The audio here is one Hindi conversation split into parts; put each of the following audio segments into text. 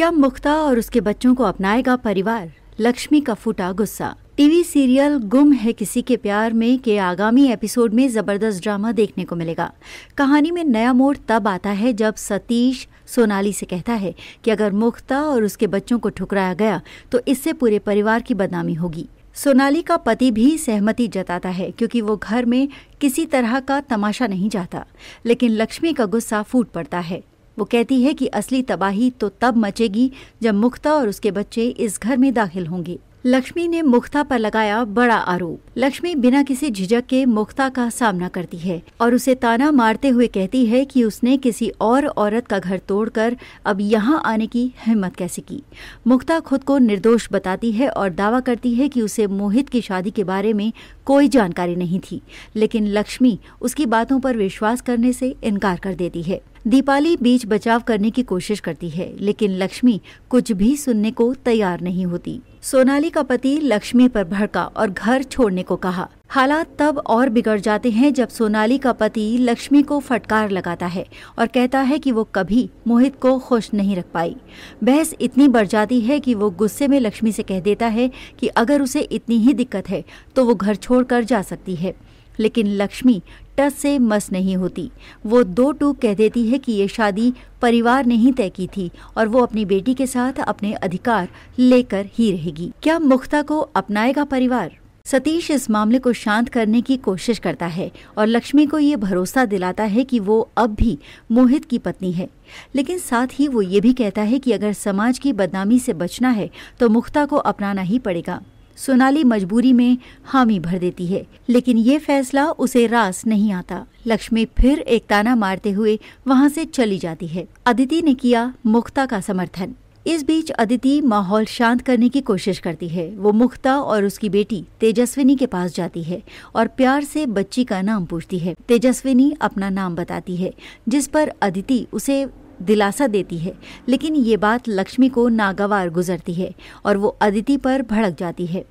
क्या मुख्ता और उसके बच्चों को अपनाएगा परिवार? लक्ष्मी का फूटा गुस्सा। टीवी सीरियल गुम है किसी के प्यार में के आगामी एपिसोड में जबरदस्त ड्रामा देखने को मिलेगा। कहानी में नया मोड़ तब आता है जब सतीश सोनाली से कहता है कि अगर मुख्ता और उसके बच्चों को ठुकराया गया तो इससे पूरे परिवार की बदनामी होगी। सोनाली का पति भी सहमति जताता है क्योंकि वो घर में किसी तरह का तमाशा नहीं चाहता, लेकिन लक्ष्मी का गुस्सा फूट पड़ता है। वो कहती है कि असली तबाही तो तब मचेगी जब मुख्ता और उसके बच्चे इस घर में दाखिल होंगे। लक्ष्मी ने मुख्ता पर लगाया बड़ा आरोप। लक्ष्मी बिना किसी झिझक के मुख्ता का सामना करती है और उसे ताना मारते हुए कहती है कि उसने किसी और औरत का घर तोड़कर अब यहाँ आने की हिम्मत कैसे की। मुख्ता खुद को निर्दोष बताती है और दावा करती है कि उसे मोहित की शादी के बारे में कोई जानकारी नहीं थी, लेकिन लक्ष्मी उसकी बातों पर विश्वास करने से इनकार कर देती है। दीपाली बीच बचाव करने की कोशिश करती है, लेकिन लक्ष्मी कुछ भी सुनने को तैयार नहीं होती। सोनाली का पति लक्ष्मी पर भड़का और घर छोड़ने को कहा। हालात तब और बिगड़ जाते हैं जब सोनाली का पति लक्ष्मी को फटकार लगाता है और कहता है कि वो कभी मोहित को खुश नहीं रख पाई। बहस इतनी बढ़ जाती है कि वो गुस्से में लक्ष्मी से कह देता है कि अगर उसे इतनी ही दिक्कत है तो वो घर छोड़कर जा सकती है, लेकिन लक्ष्मी टस से मस नहीं होती। वो दो टूक कह देती है कि ये शादी परिवार ने ही तय की थी और वो अपनी बेटी के साथ अपने अधिकार लेकर ही रहेगी। क्या मुख्ता को अपनाएगा परिवार? सतीश इस मामले को शांत करने की कोशिश करता है और लक्ष्मी को ये भरोसा दिलाता है कि वो अब भी मोहित की पत्नी है, लेकिन साथ ही वो ये भी कहता है कि अगर समाज की बदनामी से बचना है तो मुख्ता को अपनाना ही पड़ेगा। सोनाली मजबूरी में हामी भर देती है, लेकिन ये फैसला उसे रास नहीं आता। लक्ष्मी फिर एक ताना मारते हुए वहां से चली जाती है। अदिति ने किया मुख्ता का समर्थन। इस बीच अदिति माहौल शांत करने की कोशिश करती है। वो मुख्ता और उसकी बेटी तेजस्विनी के पास जाती है और प्यार से बच्ची का नाम पूछती है। तेजस्विनी अपना नाम बताती है, जिस पर अदिति उसे दिलासा देती है, लेकिन ये बात लक्ष्मी को नागवार गुजरती है और वो अदिति पर भड़क जाती है।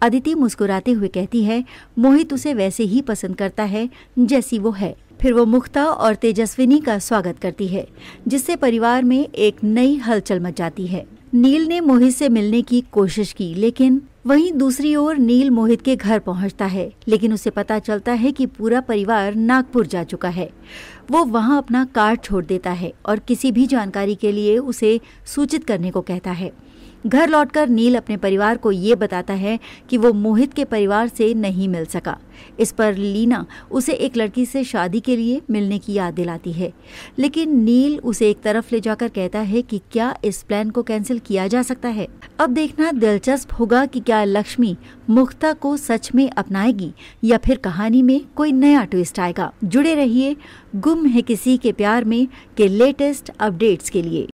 अदिति मुस्कुराते हुए कहती है मोहित उसे वैसे ही पसंद करता है जैसी वो है। फिर वो मुख्ता और तेजस्विनी का स्वागत करती है, जिससे परिवार में एक नई हलचल मच जाती है। नील ने मोहित से मिलने की कोशिश की, लेकिन वहीं दूसरी ओर नील मोहित के घर पहुंचता है, लेकिन उसे पता चलता है कि पूरा परिवार नागपुर जा चुका है। वो वहां अपना कार्ड छोड़ देता है और किसी भी जानकारी के लिए उसे सूचित करने को कहता है। घर लौटकर नील अपने परिवार को ये बताता है कि वो मोहित के परिवार से नहीं मिल सका। इस पर लीना उसे एक लड़की से शादी के लिए मिलने की याद दिलाती है, लेकिन नील उसे एक तरफ ले जाकर कहता है कि क्या इस प्लान को कैंसिल किया जा सकता है। अब देखना दिलचस्प होगा कि क्या लक्ष्मी मुख्ता को सच में अपनाएगी या फिर कहानी में कोई नया ट्विस्ट आएगा। जुड़े रहिए गुम है किसी के प्यार में के लेटेस्ट अपडेट्स के लिए।